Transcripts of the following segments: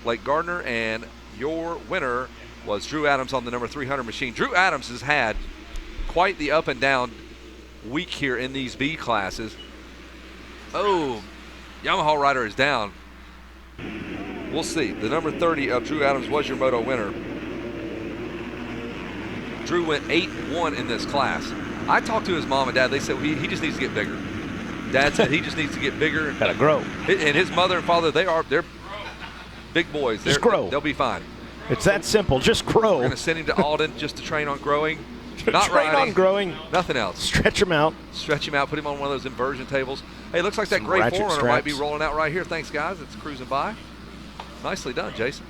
Blake Gardner, and your winner was Drew Adams on the number 300 machine. Drew Adams has had quite the up and down week here in these B classes. Oh, Yamaha rider is down. We'll see. The number 30 of Drew Adams was your Moto winner. Drew went 8-1 in this class. I talked to his mom and dad. They said he just needs to get bigger. Dad said he just needs to get bigger. Gotta grow. And his mother and father, they're big boys. Just grow. They'll be fine. It's that simple. Just grow. We're going to send him to Alden just to train on growing. Not train riding. on growing. Nothing else. Stretch him out. Stretch him out. Put him on one of those inversion tables. Hey, looks like that gray ratchet 4Runner might be straps. rolling out right here. Thanks, guys. It's cruising by. Nicely done, Jason.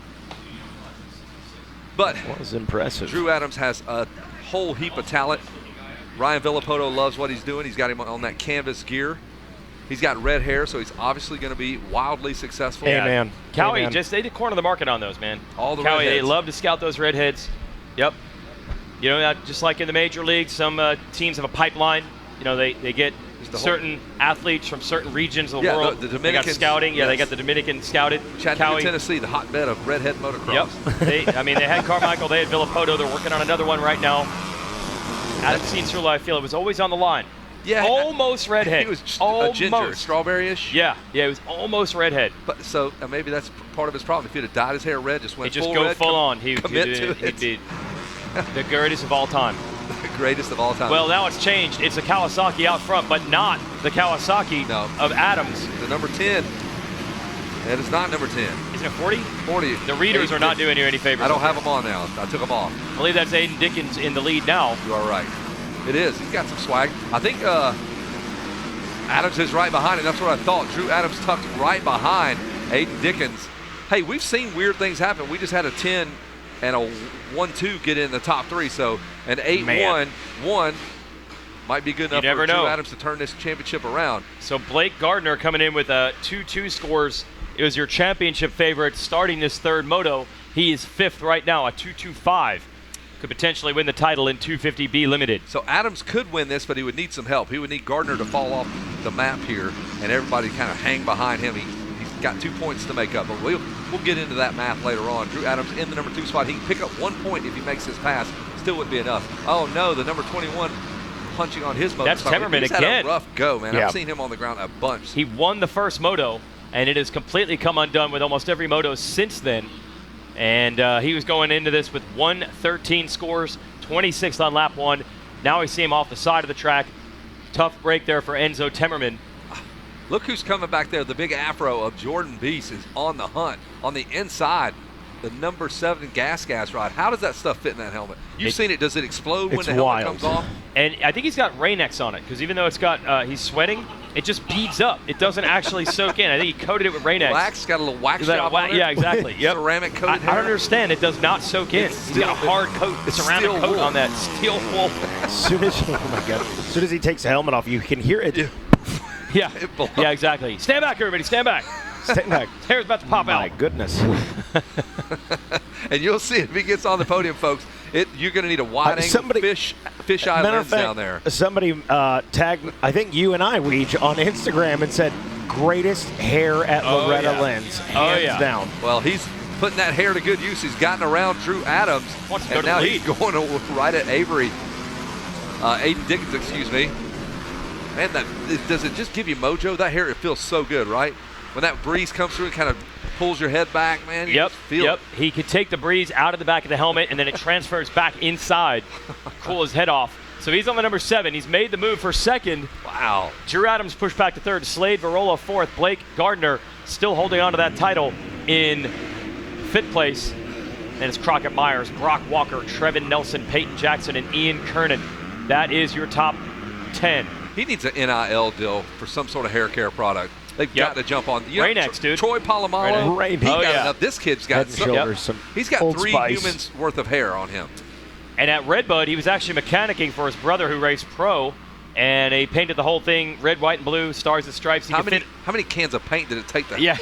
But That was impressive. Drew Adams has a whole heap of talent. Ryan Villapoto loves what he's doing. He's got him on that canvas gear. He's got red hair, so he's obviously going to be wildly successful. Hey, man. Cowie, Hey, man. they did corner the market on those, man. All the Cowie, they redheads. love to scout those redheads. Yep. You know, just like in the major leagues, some teams have a pipeline. You know, they get certain athletes from certain regions of the world. The They got Dominicans, scouting. Yeah, yes. they got the Dominican scouted. Chattanooga, Tennessee, the hotbed of redhead motocross. Yep. They had Carmichael, they had Villapoto. They're working on another one right now. Adam Cianciullo, I feel it was always on the line. Yeah, almost redhead. He was a almost. ginger, strawberry-ish. Yeah, it was almost redhead. But so maybe that's part of his problem. If he'd have dyed his hair red, just went He'd just full go red, full on. commit to it. He'd be the greatest of all time. The greatest of all time. Well, now it's changed. It's a Kawasaki out front, but not the Kawasaki of Adams. The number 10. That is not number 10. Isn't it 40? 40. The readers are not doing you any favors. I don't have them on now. I took them off. I believe that's Aiden Dickens in the lead now. You are right. It is. He's got some swag. I think Adams is right behind him. That's what I thought. Drew Adams tucked right behind Aiden Dickens. Hey, we've seen weird things happen. We just had a 10 and a 1-2 get in the top 3. So an 8-1 might be good enough for Drew Adams to turn this championship around. So Blake Gardner coming in with 2-2 scores. It was your championship favorite starting this third moto. He is 5th right now, a 2.25. Could potentially win the title in 250B Limited. So Adams could win this, but he would need some help. He would need Gardner to fall off the map here and everybody kind of hang behind him. He's got 2 points to make up, but we'll get into that math later on. Drew Adams in the number 2 spot. He can pick up 1 point if he makes his pass. Still wouldn't be enough. Oh no, the number 21 punching on his moto. That's Temmerman He's again. had a rough go, man. Yeah. I've seen him on the ground a bunch. He won the first moto, and it has completely come undone with almost every moto since then. And he was going into this with 113 scores, 26th on lap 1. Now we see him off the side of the track. Tough break there for Enzo Temmerman. Look who's coming back there. The big afro of Jordan Beese is on the hunt. On the inside, the number 7 gas rod. How does that stuff fit in that helmet? You've seen it. Does it explode when the helmet comes off? And I think he's got Rain-X on it, because even though it's got he's sweating, it just beads up. It doesn't actually soak in. I think he coated it with Rain-X. Wax, got a little wax job on it. Yeah, exactly. Yep. Ceramic coated I hair. don't understand. It does not soak in. He's got a hard coat, ceramic steel coat wool. on that steel wool. As soon as, oh my God. As soon as he takes the helmet off, you can hear it. Yeah, yeah, exactly. Stand back, everybody. Stand back. Stand back. His hair's about to pop My out. goodness. And you'll see it if he gets on the podium, folks. You're going to need a wide-angle fish-eye lens down there. Somebody tagged, I think you and I, Weege, on Instagram and said, greatest hair at Loretta Lynn's, hands down. Well, he's putting that hair to good use. He's gotten around Drew Adams, Wants to go and to now the he's lead. going to right at Aiden Dickens, excuse me. Man, does it just give you mojo? That hair, it feels so good, right? When that breeze comes through, it kind of pulls your head back, man. You just feel it. He could take the breeze out of the back of the helmet, and then it transfers back inside, cool his head off. So he's on the number 7. He's made the move for 2nd. Wow. Drew Adams pushed back to 3rd. Slade Varola 4th. Blake Gardner still holding on to that title in 5th place. And it's Crockett Myers, Brock Walker, Trevin Nelson, Peyton Jackson, and Ian Kernan. That is your top 10. He needs an NIL deal for some sort of hair care product. They've got to jump on. Rain-X, dude. Troy Polamalu. Rain-X. This kid's got he's got Old 3 Spice. humans worth of hair on him. And at Redbud, he was actually mechanicking for his brother who raced pro, and he painted the whole thing red, white, and blue, stars and stripes. How many cans of paint did it take? Yeah.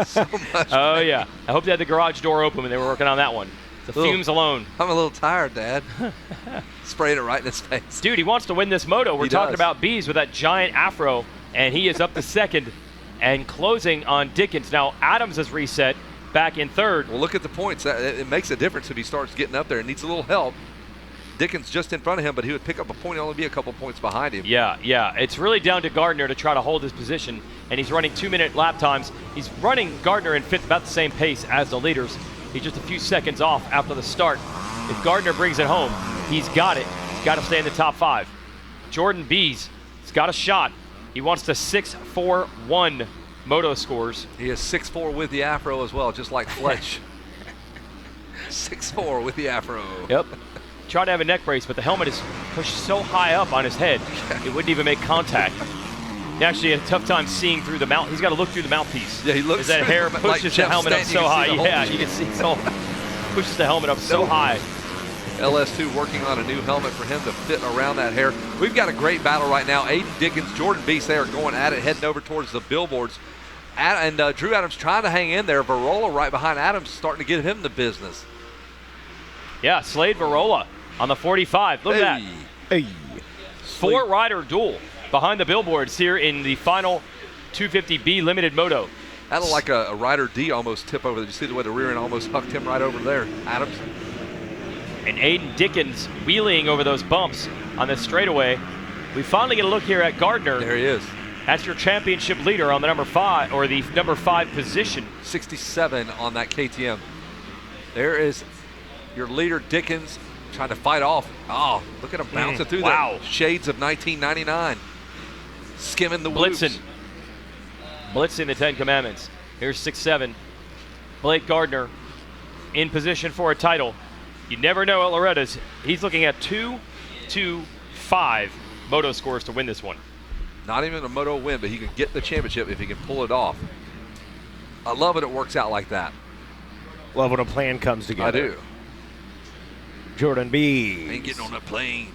So much. Oh, yeah. I hope they had the garage door open when they were working on that one. The fumes alone. I'm a little tired, Dad. Sprayed it right in his face. Dude, he wants to win this moto. We're He talking does. about Bees with that giant afro, and he is up to 2nd. and closing on Dickens. Now, Adams has reset back in third. Well, look at the points. It makes a difference if he starts getting up there and needs a little help. Dickens just in front of him, but he would pick up a point and only be a couple points behind him. Yeah. It's really down to Gardner to try to hold his position, and he's running 2-minute lap times. He's running Gardner in fifth, about the same pace as the leaders. He's just a few seconds off after the start. If Gardner brings it home, he's got it. He's got to stay in the top 5. Jordan Bees, he's got a shot. He wants the 6-4-1 Moto scores. He is 6'4" with the afro as well, just like Fletch. 6'4" with the afro. Yep. Tried to have a neck brace, but the helmet is pushed so high up on his head, it wouldn't even make contact. He actually had a tough time seeing through the mouth. He's got to look through the mouthpiece. Yeah, he looks. As that hair pushes like the helmet up so high. Yeah, you can see so pushes the helmet up so high. LS2 working on a new helmet for him to fit around that hair. We've got a great battle right now. Aiden Dickens, Jordan Beast, they are going at it, heading over towards the billboards. And Drew Adams trying to hang in there. Varola right behind Adams, starting to get him the business. Yeah, Slade Varola on the 45. Look at that. Hey. 4-rider duel behind the billboards here in the final 250B Limited Moto. That looked like a Rider D almost tip over. Did you see the way the rear end almost hucked him right over there, Adams? And Aiden Dickens wheeling over those bumps on this straightaway. We finally get a look here at Gardner. There he is. That's your championship leader on the number 5, or the number 5 position. 67 on that KTM. There is your leader, Dickens, trying to fight off. Oh, look at him bouncing through wow. the shades of 1999. Skimming the whoops. Blitzing the 10 Commandments. Here's 6-7. Blake Gardner in position for a title. You never know at Loretta's. He's looking at 2-5 Moto scores to win this one. Not even a Moto win, but he can get the championship if he can pull it off. I love when it works out like that. Love when a plan comes together. I do. Jordan B. Ain't getting on that plane.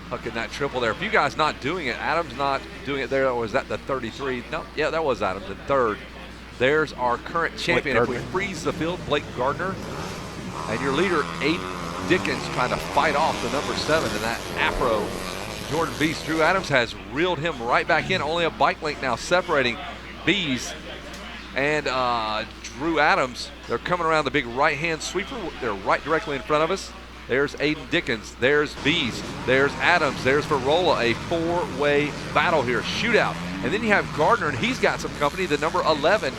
Hucking that triple there. If you guys not doing it, Adams not doing it there, or was that the 33? No, yeah, that was Adams in third. There's our current champion. If we freeze the field, Blake Gardner. And your leader, Aiden Dickens, trying to fight off the number 7 in that afro. Jordan Beast. Drew Adams has reeled him right back in. Only a bike link now separating Bees and Drew Adams. They're coming around the big right-hand sweeper. They're right directly in front of us. There's Aiden Dickens. There's Bees. There's Adams. There's Varola. A 4-way battle here. Shootout. And then you have Gardner, and he's got some company. The number 11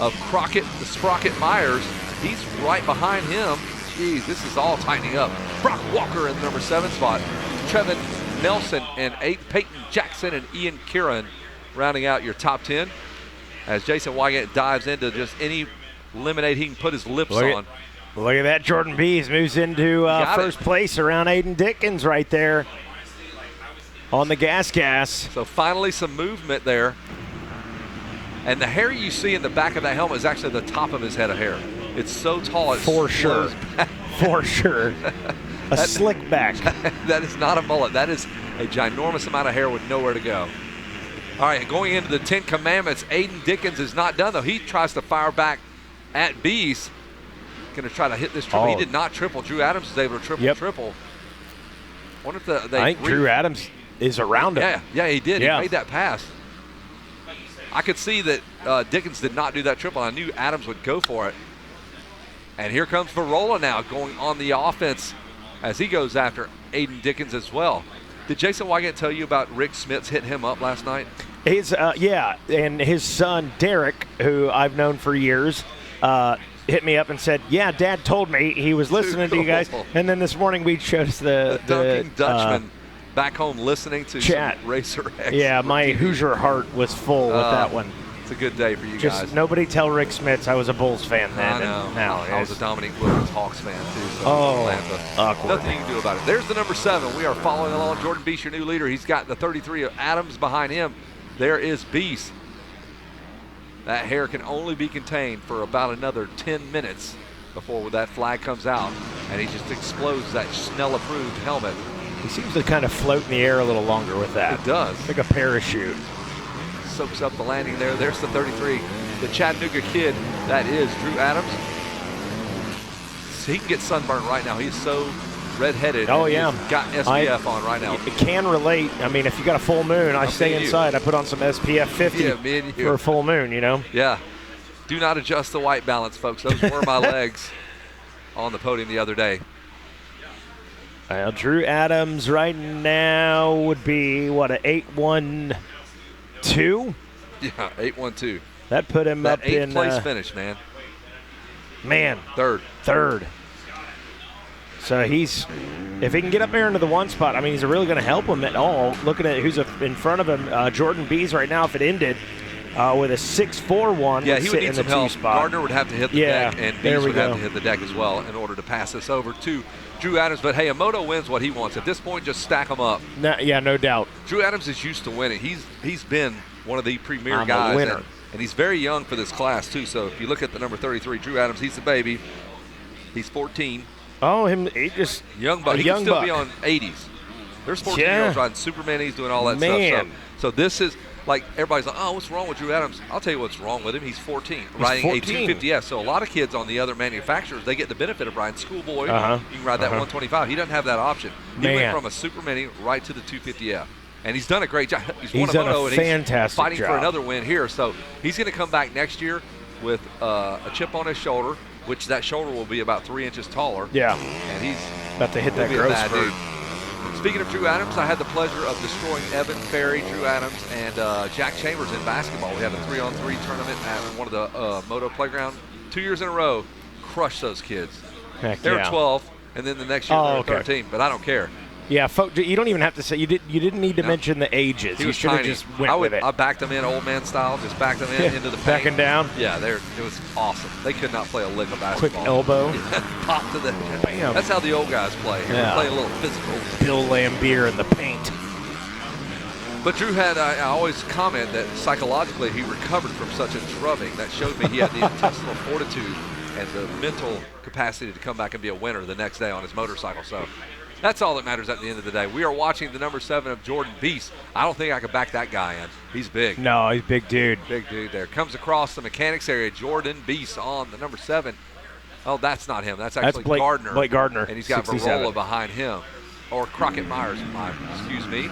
of Crockett, the Sprocket Myers. He's right behind him. Geez, this is all tightening up. Brock Walker in the number 7 spot. Trevin Nelson and Peyton Jackson and Ian Kieran rounding out your top 10 as Jason Wygant dives into just any lemonade he can put his lips on. Look at that. Jordan Bees moves into first place around Aiden Dickens right there on the gas. So finally some movement there. And the hair you see in the back of that helmet is actually the top of his head of hair. It's so tall. For sure. For sure. A slick back. That is not a mullet. That is a ginormous amount of hair with nowhere to go. All right, going into the 10 Commandments, Aiden Dickens is not done, though. He tries to fire back at Bees. Going to try to hit this triple. He did not triple. Drew Adams was able to triple. Wonder if I think Drew Adams is around him. Yeah, he did. Yeah. He made that pass. I could see that Dickens did not do that triple. I knew Adams would go for it. And here comes Varola now going on the offense as he goes after Aiden Dickens as well. Did Jason Wygant tell you about Rick Smits hitting him up last night? And his son Derek, who I've known for years, hit me up and said, yeah, Dad told me he was listening to you guys. And then this morning we chose the Dunking Dutchman back home listening to chat. Some Racer X. Yeah, my Hoosier heart was full with that one. It's a good day for you guys. Nobody tell Rick Smits I was a Bulls fan then. I know. Now I was a Dominique Wilkins Hawks fan too. So awkward. Nothing you can do about it. There's the number 7. We are following along. Jordan Beast, your new leader. He's got the 33 of Adams behind him. There is Beast. That hair can only be contained for about another 10 minutes before that flag comes out, and he just explodes that Snell-approved helmet. He seems to kind of float in the air a little longer with that. It does. Like a parachute. Soaks up the landing there. There's the 33, the Chattanooga kid. That is Drew Adams. So he can get sunburned right now. He's so redheaded. Oh, and yeah. he's got SPF on right now. It can relate. I mean, if you got a full moon, I stay inside. I put on some SPF 50 Yeah, me and you. for a full moon, you know? Yeah. Do not adjust the white balance, folks. Those were my legs on the podium the other day. Well, Drew Adams right now would be, what, an 8-1-2? Yeah, 8-1-2. That put him That up in eighth place finish, man. Third. So if he can get up there into the one spot, I mean, he's really going to help him at all. Looking at who's in front of him, Jordan Bees right now, if it ended with a 6-4-1. Yeah, he would need some help. Spot. Gardner would have to hit the deck, and Bees would have to hit the deck as well in order to pass this over to Drew Adams. But, hey, a Moto wins what he wants. At this point, just stack them up. No doubt. Drew Adams is used to winning. He's been one of the premier I'm guys. a winner. And he's very young for this class, too. So if you look at the number 33, Drew Adams, he's the baby. He's 14. Oh, he just young buck. He can still be on 80s. There's 14-year-olds riding Superman. He's doing all that stuff. So this is like everybody's like, oh, what's wrong with Drew Adams? I'll tell you what's wrong with him. He's 14, riding a 250S. So a lot of kids on the other manufacturers, they get the benefit of riding Schoolboy. You can ride that 125. He doesn't have that option. He went from a Super Mini right to the 250F. And he's done a great job. He's won a Moto, and he's fighting for another win here. So he's going to come back next year with a chip on his shoulder, which that shoulder will be about 3 inches taller. Yeah. And he's about to hit that growth spurt. Speaking of Drew Adams, I had the pleasure of destroying Evan Ferry, Drew Adams, and Jack Chambers in basketball. We had a 3-on-3 tournament at one of the Moto playground 2 years in a row. Crushed those kids. They were 12, and then the next year they were 13, but I don't care. Yeah, folks, you don't even have to say you didn't need to mention the ages. He was should have tiny. just went with it. I backed them in old man style, just backed them in into the paint. Backing down. Yeah, it was awesome. They could not play a lick of basketball. Quick elbow. Pop to the Bam. That's how the old guys play. Yeah. Play a little physical. Bill Lambier in the paint. But Drew had, I always comment that psychologically he recovered from such a drubbing. That showed me he had the intestinal fortitude and the mental capacity to come back and be a winner the next day on his motorcycle. So that's all that matters at the end of the day. We are watching the number 7 of Jordan Beast. I don't think I could back that guy in. He's big. No, he's a big dude. Big dude there. Comes across the mechanics area. Jordan Beast on the number 7. Oh, that's not him. That's actually Gardner. Blake Gardner. And he's got 67. Varola behind him. Or Crockett Myers. Excuse me.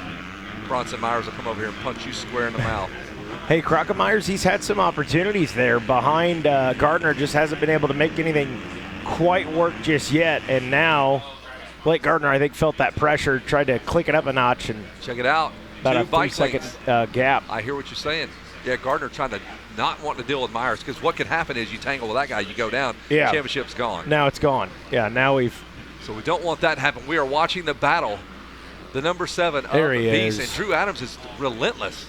Bronson Myers will come over here and punch you square in the mouth. Hey, Crockett Myers, he's had some opportunities there behind Gardner. Just hasn't been able to make anything quite work just yet. And now Blake Gardner, I think, felt that pressure, tried to click it up a notch. And check it out. About a 3-second gap. I hear what you're saying. Yeah, Gardner trying to not want to deal with Myers, because what could happen is you tangle with that guy, you go down, championship's gone. Now it's gone. Yeah, now we've. So we don't want that to happen. We are watching the battle. The number 7 of the Beast, and Drew Adams is relentless.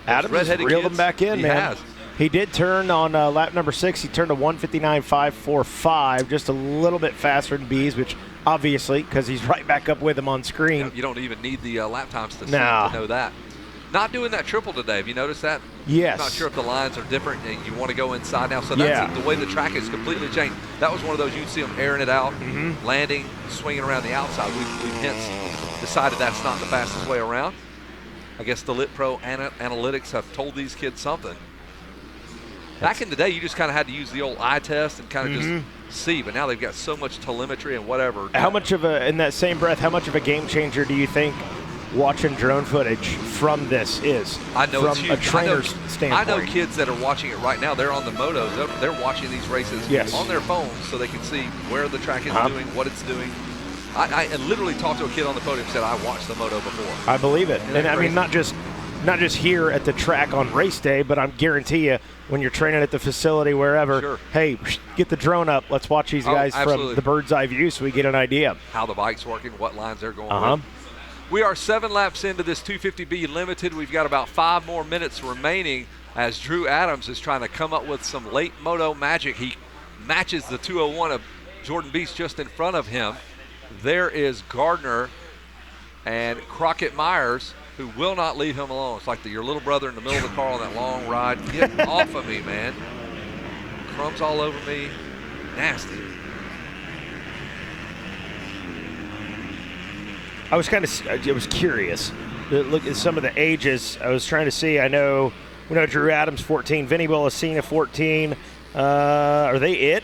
Adams has reeled him back in, man. He did turn on lap number 6. He turned to 1:59.545, just a little bit faster than Bees, which obviously, because he's right back up with him on screen. You don't even need the lap times to know that. Not doing that triple today. Have you noticed that? Yes. I'm not sure if the lines are different and you want to go inside now. So that's the way the track is completely changed. That was one of those you'd see them airing it out, landing, swinging around the outside. We've hence decided that's not the fastest way around. I guess the Lit Pro analytics have told these kids something. Back in the day, you just kind of had to use the old eye test and kind of just see, but now they've got so much telemetry and whatever. How much of in that same breath, how much of a game changer do you think watching drone footage from this is? I know from it's huge. A trainer's standpoint. I know kids that are watching it right now. They're on the motos. They're watching these races on their phones so they can see where the track is doing, what it's doing. I literally talked to a kid on the podium and said, I watched the moto before. I believe it. And I mean, not just here at the track on race day, but I guarantee you when you're training at the facility, wherever, hey, get the drone up. Let's watch these guys from the bird's eye view so we get an idea. How the bike's working, what lines they're going with. We are 7 laps into this 250B Limited. We've got about 5 more minutes remaining as Drew Adams is trying to come up with some late moto magic. He matches the 201 of Jordan Beast just in front of him. There is Gardner and Crockett Myers, who will not leave him alone. It's like your little brother in the middle of the car on that long ride. Get off of me, man. Crumbs all over me. Nasty. I was curious. Look at some of the ages. I was trying to see. We know Drew Adams 14, Vinny Bollicina 14. Are they it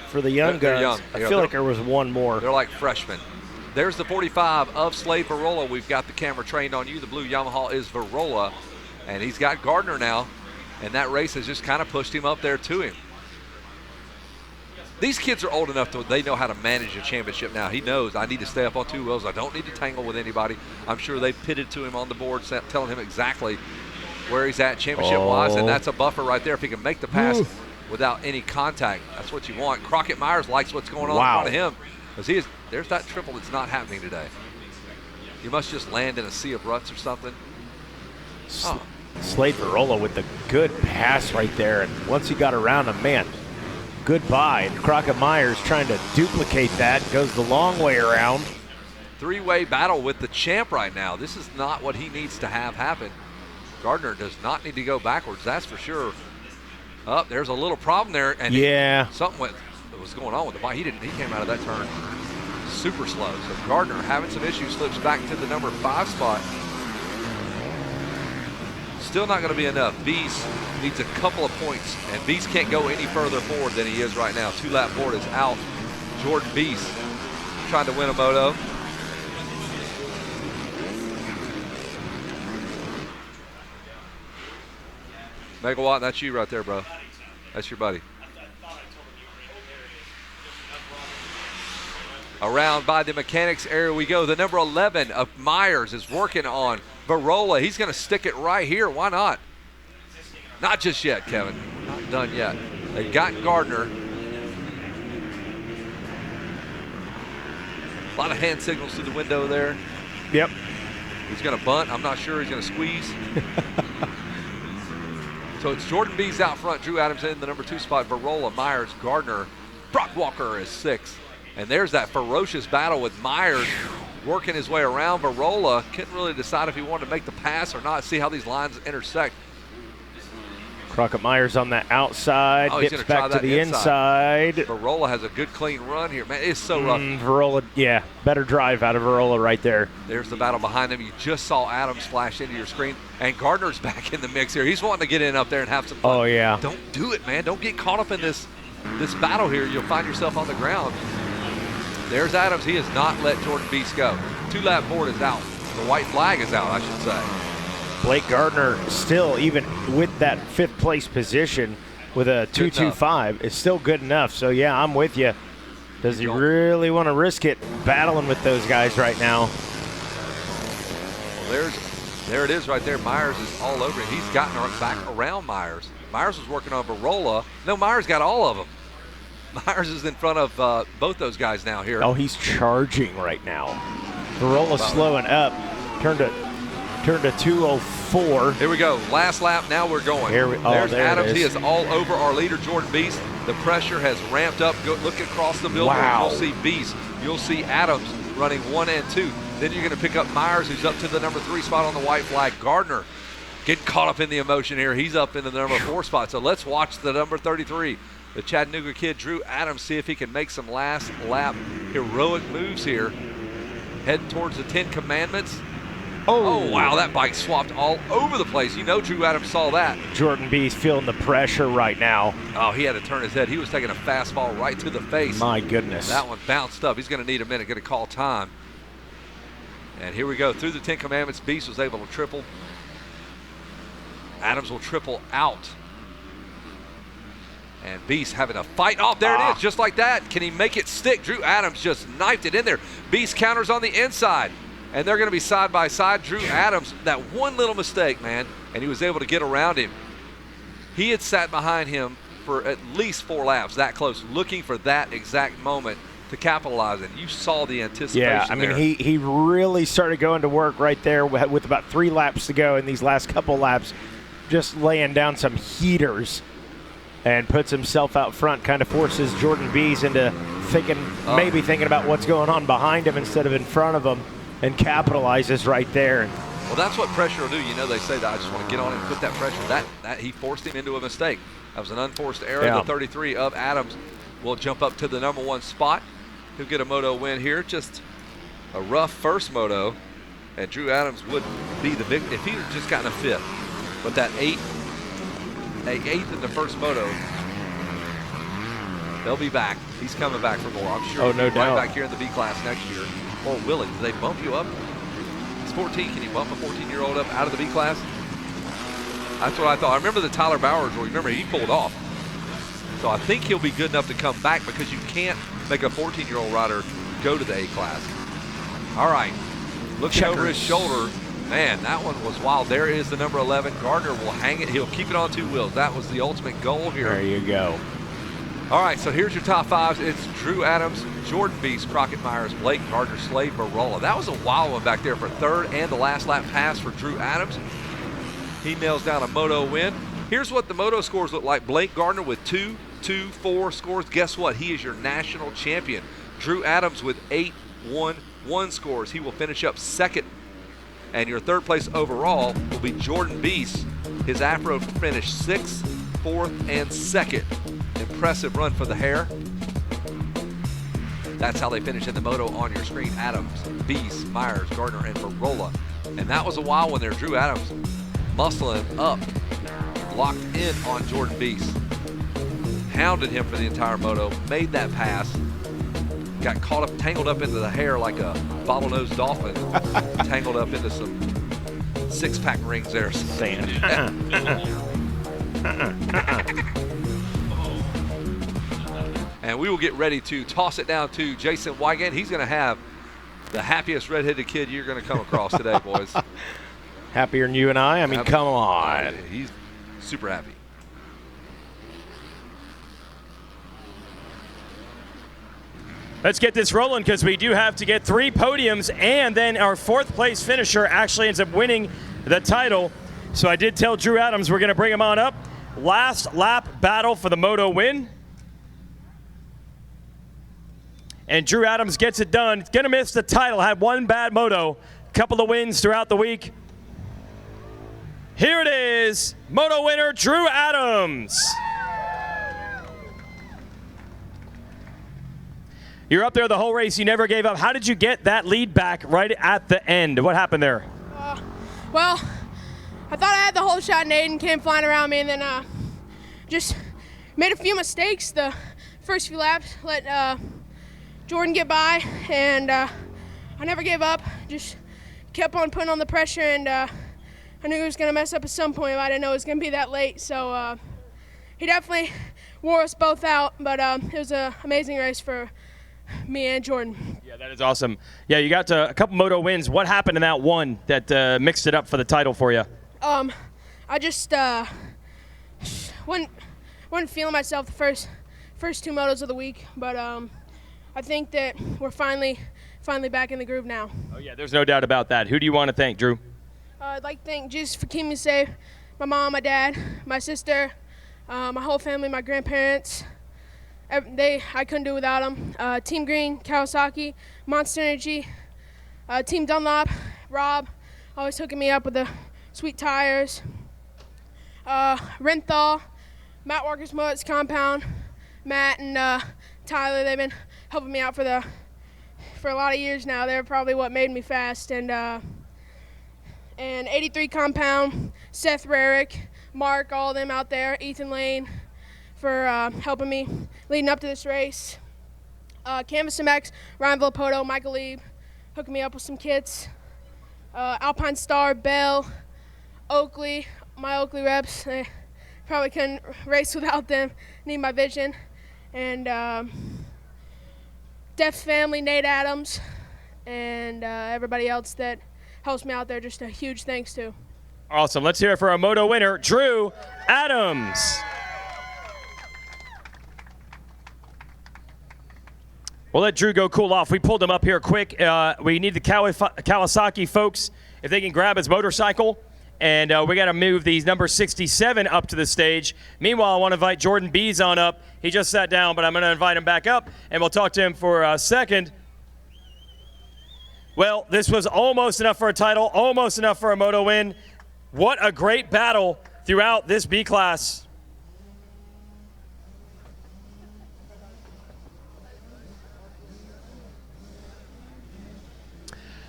for the young guys? Young. I feel like there was one more. They're like freshmen. There's the 45 of Slade Varola. We've got the camera trained on you. The blue Yamaha is Varola, and he's got Gardner now, and that race has just kind of pushed him up there to him. These kids are old enough to they know how to manage a championship now. He knows I need to stay up on 2 wheels. I don't need to tangle with anybody. I'm sure they pitted to him on the board, telling him exactly where he's at championship-wise, and that's a buffer right there if he can make the pass without any contact. That's what you want. Crockett Myers likes what's going on in front of him because there's that triple that's not happening today. You must just land in a sea of ruts or something. Slade Varola with the good pass right there, and once he got around him, man, goodbye. And Crockett Myers trying to duplicate that, goes the long way around. 3-way battle with the champ right now. This is not what he needs to have happen. Gardner does not need to go backwards, that's for sure. There's a little problem there, and something was going on with the bike. He came out of that turn super slow. So Gardner having some issues, slips back to the number 5 spot. Still not going to be enough. Beast needs a couple of points, and Beast can't go any further forward than he is right now. 2-lap board is out. Jordan Beast trying to win a moto. Megawatt, that's you right there, bro. That's your buddy. Around by the mechanics area we go. The number 11 of Myers is working on Varola. He's going to stick it right here. Why not? Not just yet, Kevin. Not done yet. They got Gardner. A lot of hand signals through the window there. Yep. He's going to bunt. I'm not sure he's going to squeeze. So it's Jordan Bees out front. Drew Adams in the number 2 spot. Varola, Myers, Gardner. Brock Walker is 6. And there's that ferocious battle with Myers working his way around. Varola couldn't really decide if he wanted to make the pass or not. See how these lines intersect. Crockett Myers on the outside, dips back to the inside. Varola has a good clean run here. Man, it's so rough. Varola, better drive out of Varola right there. There's the battle behind him. You just saw Adams flash into your screen. And Gardner's back in the mix here. He's wanting to get in up there and have some fun. Oh, yeah. Don't do it, man. Don't get caught up in this battle here. You'll find yourself on the ground. There's Adams. He has not let Jordan Beast go. 2-lap board is out. The white flag is out, I should say. Blake Gardner still, even with that 5th place position with a 2.25, is still good enough. So, yeah, I'm with you. Does he really want to risk it battling with those guys right now? Well, there it is right there. Myers is all over it. He's gotten back around Myers. Myers was working on Varola. No, Myers got all of them. Myers is in front of both those guys now here. Oh, he's charging right now. Varola slowing up. Turned to 204. Here we go. Last lap. Now we're going. There's Adams. He is all over our leader, Jordan Beast. The pressure has ramped up. Go, look across the billboard. Wow. You'll see Beast. You'll see Adams running 1 and 2. Then you're going to pick up Myers, who's up to the number 3 spot on the white flag. Gardner getting caught up in the emotion here. He's up in the number 4 spot. So let's watch the number 33. The Chattanooga kid, Drew Adams, see if he can make some last lap heroic moves here. Heading towards the 10 Commandments. Oh, wow, that bike swapped all over the place. You know Drew Adams saw that. Jordan Beast feeling the pressure right now. Oh, he had to turn his head. He was taking a fastball right to the face. My goodness. That one bounced up. He's going to need a minute, going to call time. And here we go. Through the 10 Commandments, Beast was able to triple. Adams will triple out. And Beast having a fight. Oh, there it is, just like that. Can he make it stick? Drew Adams just knifed it in there. Beast counters on the inside. And they're going to be side by side. Drew Adams, that one little mistake, man, and he was able to get around him. He had sat behind him for at least 4 laps, that close, looking for that exact moment to capitalize it. You saw the anticipation. Yeah, I mean, he really started going to work right there with about 3 laps to go in these last couple laps, just laying down some heaters. And puts himself out front, kind of forces Jordan Bees into maybe thinking about what's going on behind him instead of in front of him, and capitalizes right there. Well, that's what pressure will do. You know, they say that I just want to get on and put that pressure. That he forced him into a mistake. That was an unforced error. Yeah. The 33 of Adams will jump up to the number 1 spot. He'll get a moto win here. Just a rough first moto, and Drew Adams would be the big if he had just gotten a 5th. But that 8th in the first moto, they'll be back. He's coming back for more. I'm sure. Oh, no doubt. Right back here in the B class next year. or willing? Do they bump you up? It's 14. Can you bump a 14-year-old up out of the B class? That's what I thought. I remember the Tyler Bowers rule. Remember, he pulled off. So I think he'll be good enough to come back because you can't make a 14-year-old rider go to the A class. All right. Looking over his shoulder. Man, that one was wild. There is the number 11. Gardner will hang it. He'll keep it on 2 wheels. That was the ultimate goal here. There you go. All right, so here's your top 5s. It's Drew Adams, Jordan Beast, Crockett Myers, Blake Gardner, Slade, Barola. That was a wild one back there for 3rd and the last lap pass for Drew Adams. He nails down a moto win. Here's what the moto scores look like. Blake Gardner with 2, 2, 4 scores. Guess what? He is your national champion. Drew Adams with 8, 1, 1 scores. He will finish up 2nd. And your 3rd place overall will be Jordan Beast. His Afro finished 6th, 4th, and 2nd. Impressive run for the hair. That's how they finish in the moto on your screen. Adams, Beast, Myers, Gardner, and Barola. And that was a wild one there. Drew Adams muscling up, locked in on Jordan Beast. Hounded him for the entire moto, made that pass. Got caught up, tangled up into the hair like a bottlenose dolphin. Tangled up into some 6-pack rings there. Sand. And we will get ready to toss it down to Jason Wygant. He's going to have the happiest redheaded kid you're going to come across today, boys. Happier than you and I? I mean, come on. He's super happy. Let's get this rolling because we do have to get 3 podiums, and then our 4th place finisher actually ends up winning the title. So I did tell Drew Adams we're going to bring him on up. Last lap battle for the moto win. And Drew Adams gets it done. He's going to miss the title. Had 1 bad moto, couple of wins throughout the week. Here it is, moto winner Drew Adams. You're up there the whole race. You never gave up. How did you get that lead back right at the end? What happened there? Well, I thought I had the whole shot, and Aiden came flying around me, and then just made a few mistakes the first few laps. Let Jordan get by, and I never gave up. Just kept on putting on the pressure, and I knew he was going to mess up at some point, but I didn't know it was going to be that late. So he definitely wore us both out, but it was an amazing race for me and Jordan. Yeah, that is awesome. Yeah, you got a couple moto wins. What happened in that one that mixed it up for the title for you? I just wasn't feeling myself the first 2 motos of the week, but I think that we're finally back in the groove now. Oh yeah, there's no doubt about that. Who do you want to thank, Drew? I'd like to thank Jesus for keeping me safe. My mom, my dad, my sister, my whole family, my grandparents. I couldn't do without them. Team Green, Kawasaki, Monster Energy, Team Dunlop, Rob, always hooking me up with the sweet tires. Renthal, Matt Walker's Moats Compound, Matt and Tyler, they've been helping me out for a lot of years now. They're probably what made me fast. And 83 Compound, Seth Rarick, Mark, all of them out there, Ethan Lane, for helping me leading up to this race. Canvas MX, Ryan Villapoto, Michael Lieb, hooking me up with some kits. Alpine Star, Bell, Oakley, my Oakley reps. They probably couldn't race without them. Need my vision. And Def's family, Nate Adams, and everybody else that helps me out there, just a huge thanks to. Awesome. Let's hear it for our moto winner, Drew Adams. We'll let Drew go cool off. We pulled him up here quick. We need the Kawasaki folks, if they can grab his motorcycle. And we got to move these number 67 up to the stage. Meanwhile, I want to invite Jordan Bees on up. He just sat down, but I'm going to invite him back up, and we'll talk to him for a second. Well, this was almost enough for a title, almost enough for a moto win. What a great battle throughout this B class.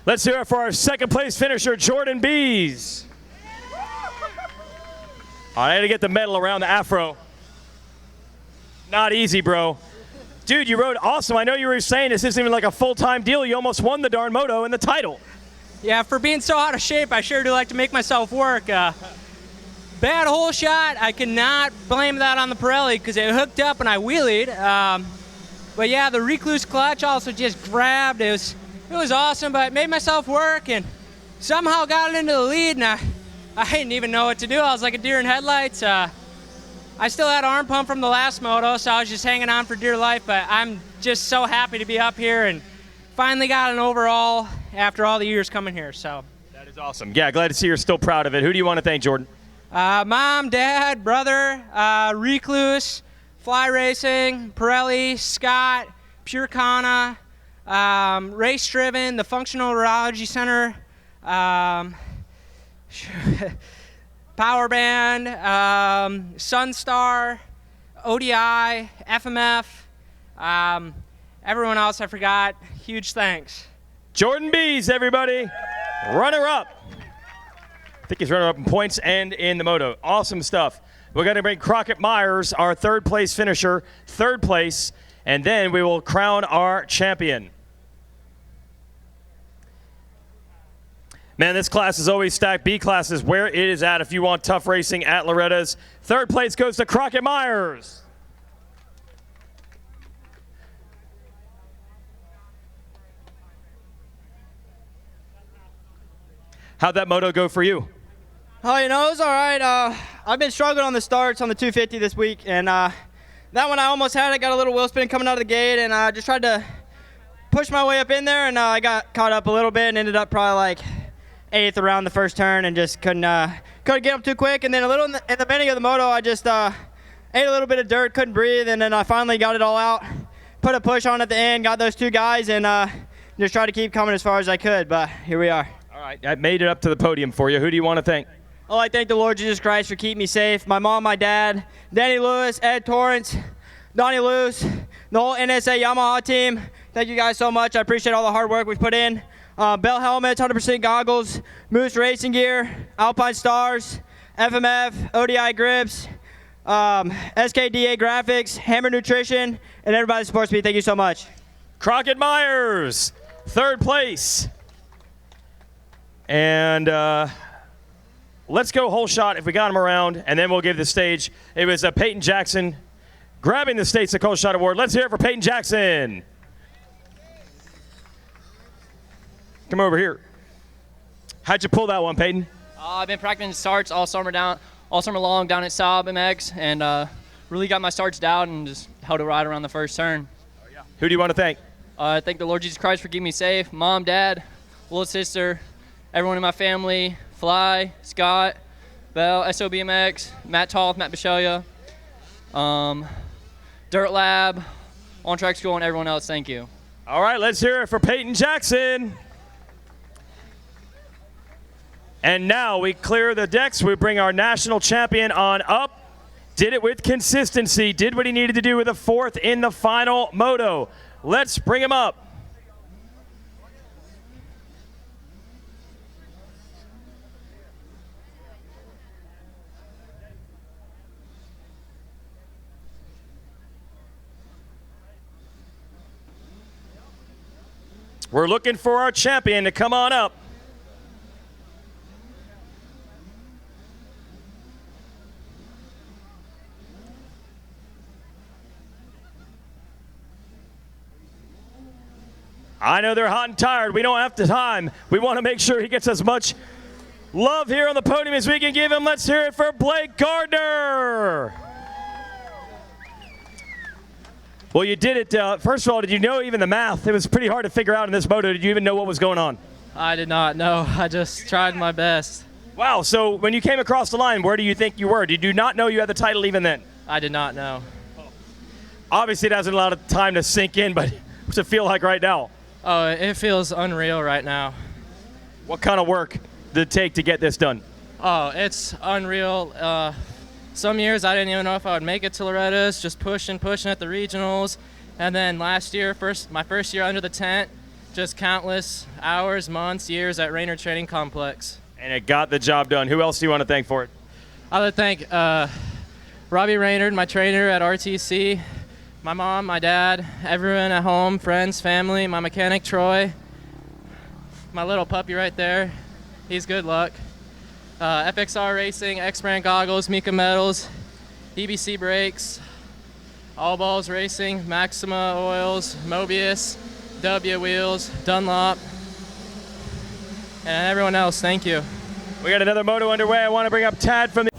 Let's hear it for our second place finisher, Jordan Bees. I had to get the medal around the afro. Not easy, bro. Dude, you rode awesome. I know you were saying this isn't even like a full-time deal. You almost won the darn moto and the title. Yeah, for being so out of shape, I sure do like to make myself work. Bad hole shot. I cannot blame that on the Pirelli because it hooked up and I wheelied. But yeah, the Recluse clutch also just grabbed. It was awesome, but made myself work and somehow got it into the lead, and I didn't even know what to do. I was like a deer in headlights. I still had arm pump from the last moto, so I was just hanging on for dear life, but I'm just so happy to be up here and finally got an overall after all the years coming here. So that is awesome. Yeah, glad to see you're still proud of it. Who do you want to thank, Jordan? Mom, Dad, brother, Recluse, Fly Racing, Pirelli, Scott, Pure Kana, Race Driven, the Functional Neurology Center, Power Band, Sunstar, ODI, FMF, everyone else I forgot. Huge thanks. Jordan Bees, everybody. Runner-up. I think he's runner-up in points and in the moto. Awesome stuff. We're going to bring Crockett Myers, our third-place finisher, third place, and then we will crown our champion. Man, this class is always stacked. B class is where it is at if you want tough racing at Loretta's. Third place goes to Crockett Myers. How'd that moto go for you? Oh, you know, it was all right. I've been struggling on the starts on the 250 this week, and that one I almost had. I got a little wheel spin coming out of the gate, and I just tried to push my way up in there, and I got caught up a little bit and ended up probably like 8th around the first turn and just couldn't get up too quick. And then a little in the beginning of the moto, I just ate a little bit of dirt, couldn't breathe, and then I finally got it all out, put a push on at the end, got those two guys, and just tried to keep coming as far as I could, but here we are. All right, I made it up to the podium for you. Who do you want to thank? Oh, I thank the Lord Jesus Christ for keeping me safe. My mom, my dad, Danny Lewis, Ed Torrance, Donnie Luce, the whole NSA Yamaha team. Thank you guys so much. I appreciate all the hard work we've put in. Bell helmets, 100% goggles, Moose racing gear, Alpine Stars, FMF, ODI grips, SKDA graphics, Hammer Nutrition, and everybody that supports me. Thank you so much. Crockett Myers, third place. And let's go whole shot if we got him around, and then we'll give the stage. It was Peyton Jackson grabbing the State's Whole Shot Award. Let's hear it for Peyton Jackson. Come over here. How'd you pull that one, Peyton? I've been practicing starts all summer long down at Saab MX, and really got my starts down and just held it right around the first turn. Oh, yeah. Who do you want to thank? I thank the Lord Jesus Christ for keeping me safe. Mom, Dad, little sister, everyone in my family, Fly, Scott, Bell, SOBMX, Matt Toth, Matt Bishelia, Dirt Lab, On Track School, and everyone else. Thank you. All right, let's hear it for Peyton Jackson. And now we clear the decks. We bring our national champion on up. Did it with consistency. Did what he needed to do with a fourth in the final moto. Let's bring him up. We're looking for our champion to come on up. I know they're hot and tired. We don't have the time. We want to make sure he gets as much love here on the podium as we can give him. Let's hear it for Blake Gardner. Well, you did it. First of all, did you know even the math? It was pretty hard to figure out in this moto. Did you even know what was going on? I did not know. I just tried my best. Wow. So when you came across the line, where do you think you were? Did you not know you had the title even then? I did not know. Obviously, it hasn't a lot of time to sink in, but what's it feel like right now? Oh, it feels unreal right now. What kind of work did it take to get this done? Oh, it's unreal. Some years I didn't even know if I would make it to Loretta's, just pushing at the regionals. And then last year, my first year under the tent, just countless hours, months, years at Raynard Training Complex. And it got the job done. Who else do you want to thank for it? I would thank Robbie Raynard, my trainer at RTC, my mom, my dad, everyone at home, friends, family, my mechanic Troy, my little puppy right there. He's good luck. FXR Racing, X-Brand goggles, Mika medals, EBC brakes, All Balls Racing, Maxima oils, Mobius, W wheels, Dunlop, and everyone else. Thank you. We got another moto underway. I want to bring up Tad from the